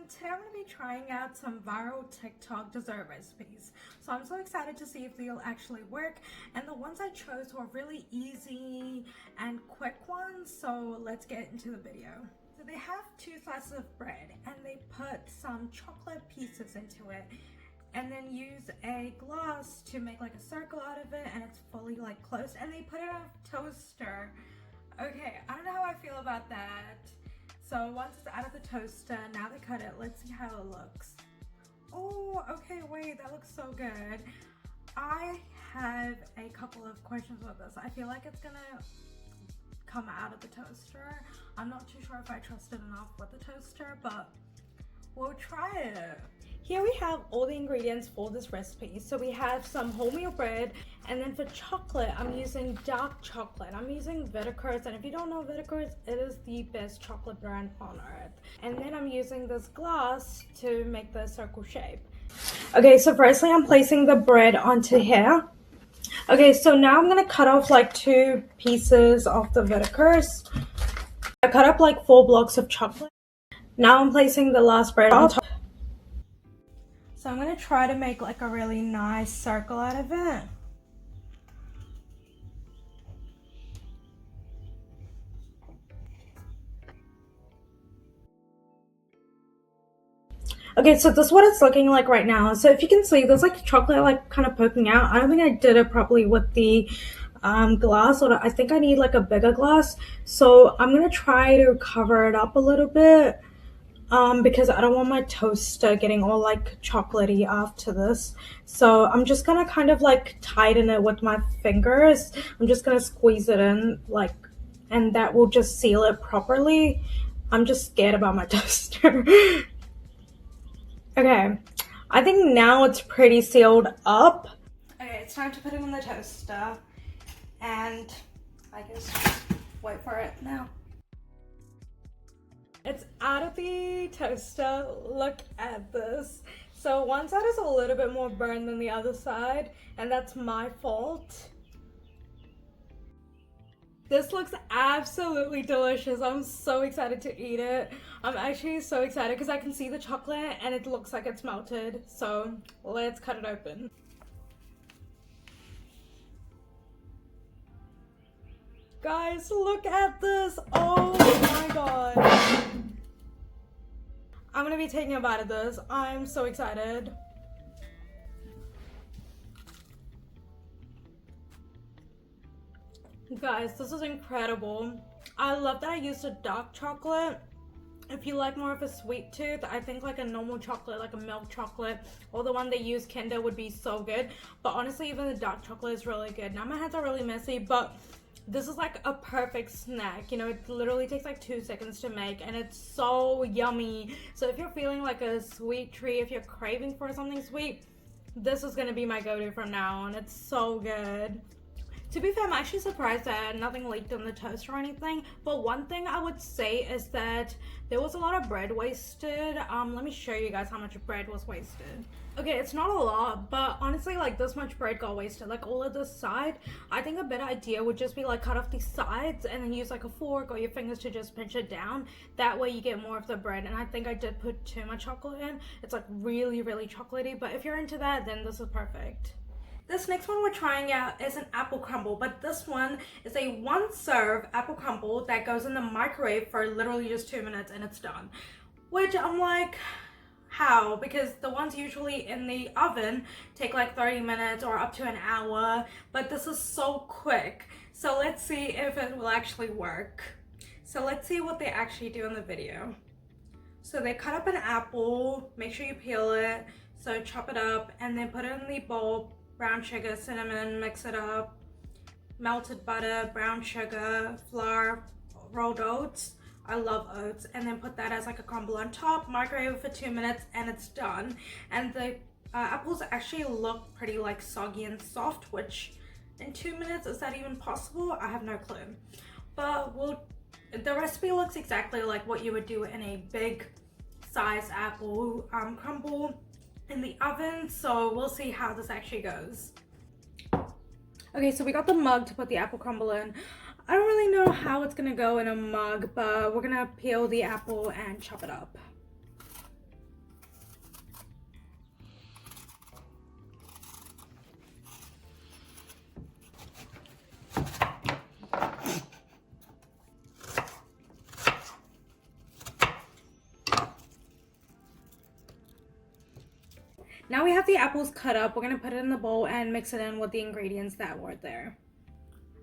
Today I'm going to be trying out some viral TikTok dessert recipes. So I'm so excited to see if they'll actually work, and the ones I chose were really easy and quick ones, so let's get into the video. So they have 2 slices of bread and they put some chocolate pieces into it and then use a glass to make like a circle out of it, and it's fully like closed, and they put it on a toaster. Okay, I don't know how I feel about that. So once it's out of the toaster, now they cut it. Let's see how it looks. Oh, okay, wait, that looks so good. I have a couple of questions with this. I feel like it's gonna come out of the toaster. I'm not too sure if I trust it enough with the toaster, but we'll try it. Here we have all the ingredients for this recipe. So we have some wholemeal bread, and then for chocolate, I'm using dark chocolate. I'm using Vitakers, and if you don't know Vitakers, it is the best chocolate brand on earth. And then I'm using this glass to make the circle shape. Okay, so firstly, I'm placing the bread onto here. Okay, so now I'm gonna cut off like 2 pieces of the Vitakers. I cut up like 4 blocks of chocolate. Now I'm placing the last bread on top. So I'm going to try to make like a really nice circle out of it. Okay, so this is what it's looking like right now. So if you can see, there's like chocolate like kind of poking out. I don't think I did it properly with the glass, or I think I need like a bigger glass. So I'm going to try to cover it up a little bit. Because I don't want my toaster getting all like chocolatey after this. So I'm just gonna kind of like tighten it with my fingers. I'm just gonna squeeze it in like, and that will just seal it properly. I'm just scared about my toaster. Okay, I think now it's pretty sealed up. Okay, it's time to put it in the toaster, and I guess wait for it now. It's out of the toaster. Look at this. So one side is a little bit more burned than the other side, and that's my fault. This looks absolutely delicious. I'm so excited to eat it. I'm actually so excited because I can see the chocolate and it looks like it's melted. So let's cut it open. Guys, look at this. Oh my god. I'm gonna be taking a bite of this. I'm so excited. Guys, this is incredible. I love that I used a dark chocolate. If you like more of a sweet tooth, I think like a normal chocolate, like a milk chocolate, or the one they use Kinder would be so good. But honestly, even the dark chocolate is really good. Now my hands are really messy, but this is like a perfect snack. You know, it literally takes like 2 seconds to make, and it's so yummy. So if you're feeling like a sweet treat, if you're craving for something sweet, this is gonna be my go-to from now on. It's so good. To be fair, I'm actually surprised that nothing leaked in the toast or anything. But one thing I would say is that there was a lot of bread wasted. Let me show you guys how much bread was wasted. Okay, it's not a lot, but honestly, like this much bread got wasted. Like all of this side, I think a better idea would just be like cut off these sides and then use like a fork or your fingers to just pinch it down. That way you get more of the bread. And I think I did put too much chocolate in. It's like really, really chocolatey. But if you're into that, then this is perfect. This next one we're trying out is an apple crumble, but this one is a 1-serve apple crumble that goes in the microwave for literally just 2 minutes and it's done. Which I'm like, how? Because the ones usually in the oven take like 30 minutes or up to an hour, but this is so quick. So let's see if it will actually work. So let's see what they actually do in the video. So they cut up an apple, make sure you peel it, so chop it up and then put it in the bowl. Brown sugar, cinnamon, mix it up, melted butter, brown sugar, flour, rolled oats. I love oats. And then put that as like a crumble on top, microwave for 2 minutes, and it's done. And the apples actually look pretty like soggy and soft, which in 2 minutes, is that even possible? I have no clue. But the recipe looks exactly like what you would do in a big size apple crumble in the oven, so we'll see how this actually goes. Okay, so we got the mug to put the apple crumble in. I don't really know how it's gonna go in a mug, but we're gonna peel the apple and chop it up. Now we have the apples cut up. We're gonna put it in the bowl and mix it in with the ingredients that were there.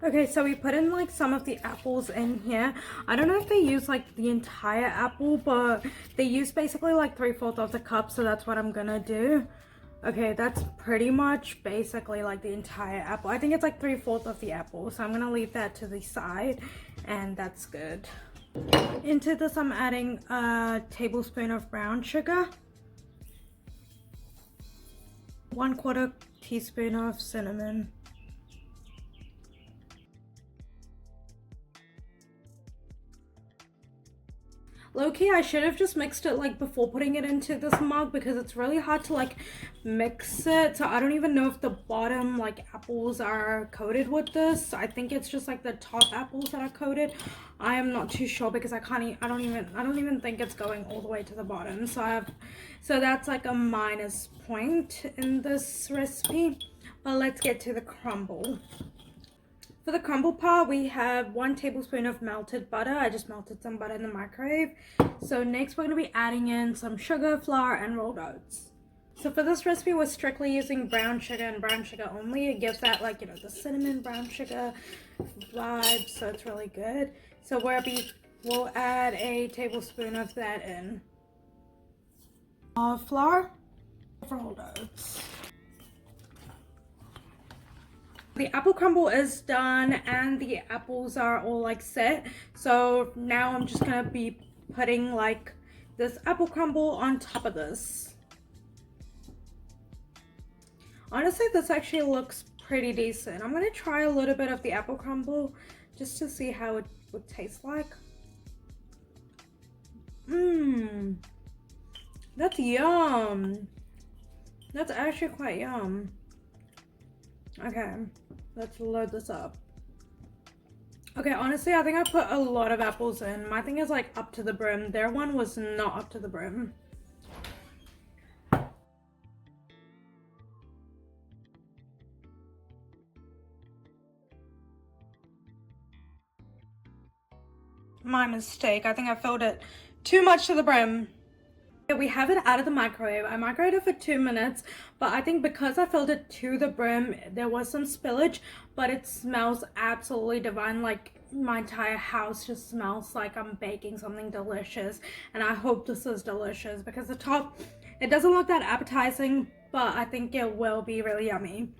Okay, so we put in like some of the apples in here. I don't know if they use like the entire apple, but they use basically like 3/4 of the cup, so that's what I'm gonna do. Okay, that's pretty much basically like the entire apple. I think it's like 3/4 of the apple, so I'm gonna leave that to the side, and that's good. Into this, I'm adding a tablespoon of brown sugar, 1/4 teaspoon of cinnamon, low-key, I should have just mixed it like before putting it into this mug because it's really hard to like mix it. So I don't even know if the bottom like apples are coated with this. I think it's just like the top apples that are coated. I am not too sure because I don't even think it's going all the way to the bottom. So that's like a minus point in this recipe. But let's get to the crumble. For the crumble part, we have 1 tablespoon of melted butter. I just melted some butter in the microwave. So next we're going to be adding in some sugar, flour, and rolled oats. So for this recipe, we're strictly using brown sugar and brown sugar only. It gives that like, you know, the cinnamon brown sugar vibe, so it's really good. So we'll add a tablespoon of that in. Flour, rolled oats. The apple crumble is done and the apples are all like set. So now I'm just gonna be putting like this apple crumble on top of this. Honestly, this actually looks pretty decent. I'm gonna try a little bit of the apple crumble just to see how it would taste like. That's yum. That's actually quite yum. Okay, let's load this up. Okay, honestly, I think I put a lot of apples in. My thing is like up to the brim. Their one was not up to the brim. My mistake. I think I filled it too much to the brim. We have it out of the microwave. I microwaved it for 2 minutes, but I think because I filled it to the brim, there was some spillage, but it smells absolutely divine. Like my entire house just smells like I'm baking something delicious, and I hope this is delicious because the top, it doesn't look that appetizing, but I think it will be really yummy.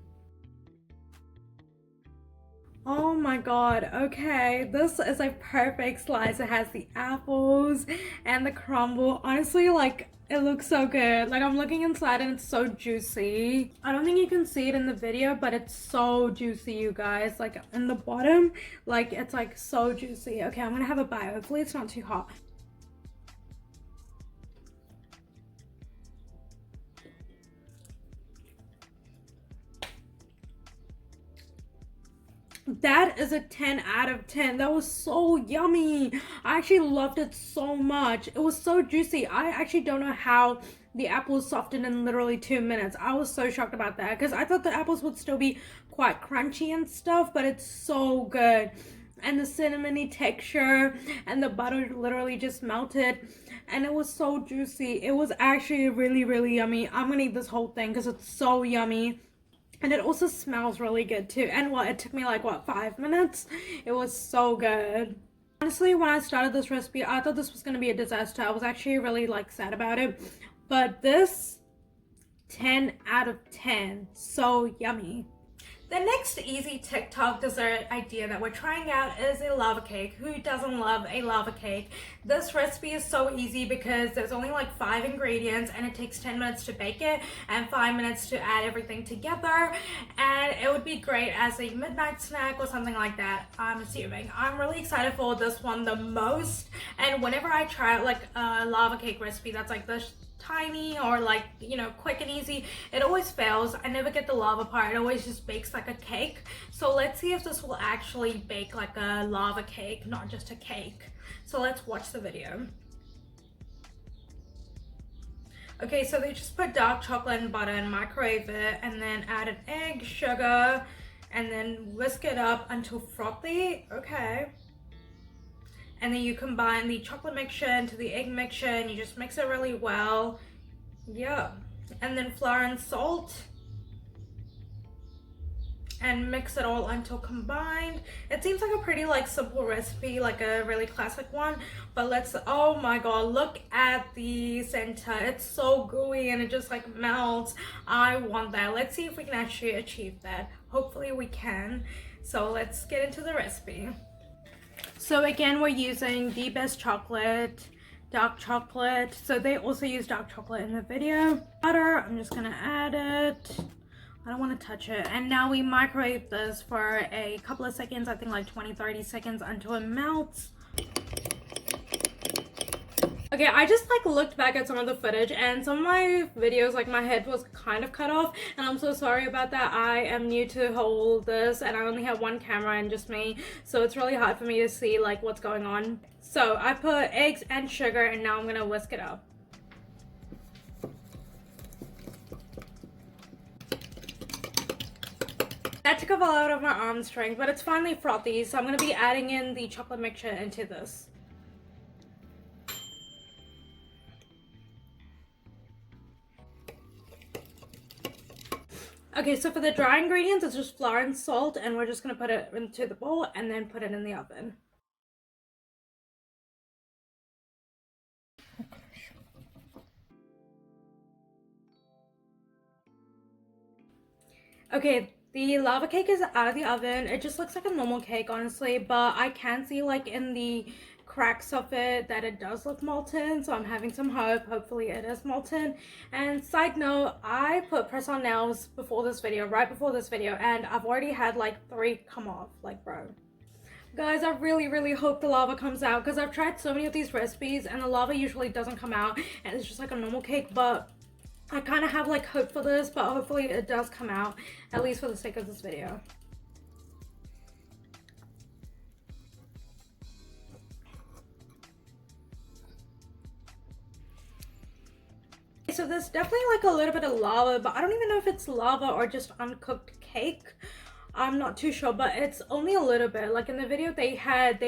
Oh my god, okay, this is a perfect slice. It has the apples and the crumble. Honestly, like, it looks so good. Like, I'm looking inside and it's so juicy. I don't think you can see it in the video, but it's so juicy, you guys. Like, in the bottom, like, it's like so juicy. Okay, I'm gonna have a bite. Hopefully it's not too hot. That is a 10 out of 10. That was so yummy. I actually loved it so much. It was so juicy. I actually don't know how the apples softened in literally 2 minutes. I was so shocked about that because I thought the apples would still be quite crunchy and stuff, but it's so good. And the cinnamony texture and the butter literally just melted and it was so juicy. It was actually really, really yummy. I'm gonna eat this whole thing because it's so yummy. And it also smells really good too. And what, it took me like, what, 5 minutes? It was so good. Honestly, when I started this recipe, I thought this was going to be a disaster. I was actually really like sad about it. But this, 10 out of 10. So yummy. The next easy TikTok dessert idea that we're trying out is a lava cake. Who doesn't love a lava cake? This recipe is so easy because there's only like 5 ingredients and it takes 10 minutes to bake it and 5 minutes to add everything together, and it would be great as a midnight snack or something like that, I'm assuming. I'm really excited for this one the most, and whenever I try out like a lava cake recipe that's like this tiny or like, you know, quick and easy, it always fails. I never get the lava part. It always just bakes like a cake. So let's see if this will actually bake like a lava cake, not just a cake. So let's watch the video. Okay, so they just put dark chocolate and butter and microwave it, and then add an egg, sugar, and then whisk it up until frothy. Okay. And then you combine the chocolate mixture into the egg mixture and you just mix it really well. Yeah, and then flour and salt, and mix it all until combined. It seems like a pretty like simple recipe, like a really classic one, but let's, oh my god, look at the center. It's so gooey and it just like melts. I want that. Let's see if we can actually achieve that. Hopefully we can. So let's get into the recipe. So again, we're using the best chocolate, dark chocolate. So they also use dark chocolate in the video. Butter, I'm just gonna add it. I don't want to touch it. And now we microwave this for a couple of seconds, I think like 20-30 seconds, until it melts. Okay, I just like looked back at some of the footage and some of my videos, like my head was kind of cut off, and I'm so sorry about that. I am new to hold this and I only have one camera and just me, so it's really hard for me to see like what's going on. So I put eggs and sugar and now I'm gonna whisk it up. That took up a lot of my arm strength, but it's finally frothy, so I'm going to be adding in the chocolate mixture into this. Okay, so for the dry ingredients, it's just flour and salt, and we're just going to put it into the bowl and then put it in the oven. Okay, the lava cake is out of the oven. It just looks like a normal cake, honestly, but I can see like in the cracks of it that it does look molten, so I'm having some hope. Hopefully it is molten. And side note, I put press-on nails before this video, right before this video, and I've already had like 3 come off. Like, bro. Guys, I really hope the lava comes out, because I've tried so many of these recipes and the lava usually doesn't come out and it's just like a normal cake, but I kind of have like hope for this, but hopefully it does come out, at least for the sake of this video. So there's definitely like a little bit of lava, but I don't even know if it's lava or just uncooked cake. I'm not too sure, but it's only a little bit. Like in the video they had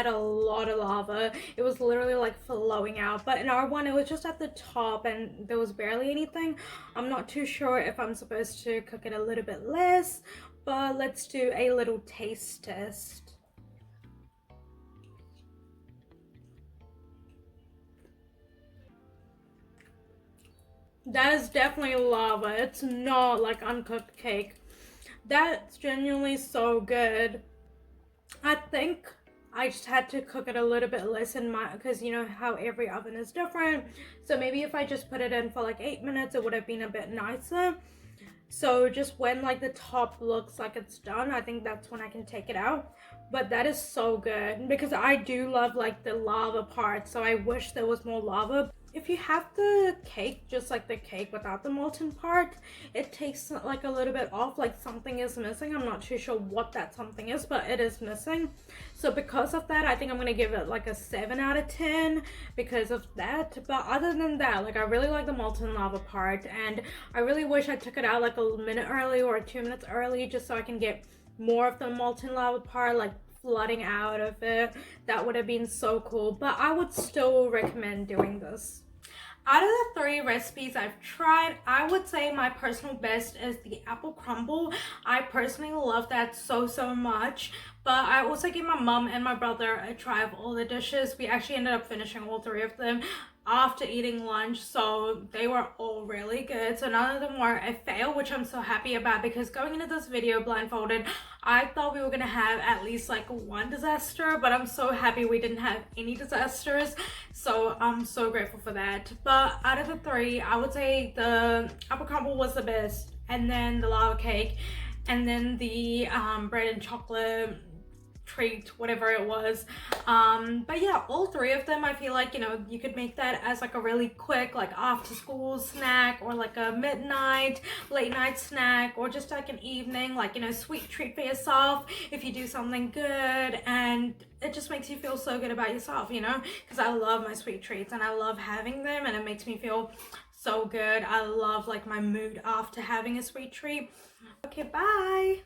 a lot of lava. It was literally like flowing out, but in our one it was just at the top and there was barely anything. I'm not too sure if I'm supposed to cook it a little bit less, but let's do a little taste test. That is definitely lava. It's not like uncooked cake. That's genuinely so good. I think I just had to cook it a little bit less in my, because you know how every oven is different. So maybe if I just put it in for like 8 minutes, it would have been a bit nicer. So just when like the top looks like it's done, I think that's when I can take it out. But that is so good, because I do love like the lava part, so I wish there was more lava. If you have the cake, just like the cake without the molten part, it takes like a little bit off, like something is missing. I'm not too sure what that something is, but it is missing. So because of that, I think I'm gonna give it like a 7 out of 10 because of that. But other than that, like I really like the molten lava part, and I really wish I took it out like a minute early or 2 minutes early, just so I can get more of the molten lava part like flooding out of it. That would have been so cool, but I would still recommend doing this. Out of the 3 recipes I've tried, I would say my personal best is the apple crumble. I personally love that so much, but I also gave my mom and my brother a try of all the dishes. We actually ended up finishing all 3 of them after eating lunch, so they were all really good. So none of them were a fail, which I'm so happy about, because going into this video blindfolded, I thought we were gonna have at least like 1 disaster, but I'm so happy we didn't have any disasters, so I'm so grateful for that. But out of the 3, I would say the apple crumble was the best, and then the lava cake, and then the bread and chocolate treat, whatever it was. But yeah, all 3 of them, I feel like, you know, you could make that as like a really quick like after school snack, or like a midnight late night snack, or just like an evening, like, you know, sweet treat for yourself if you do something good. And it just makes you feel so good about yourself, you know, because I love my sweet treats and I love having them, and it makes me feel so good. I love like my mood after having a sweet treat. Okay, bye.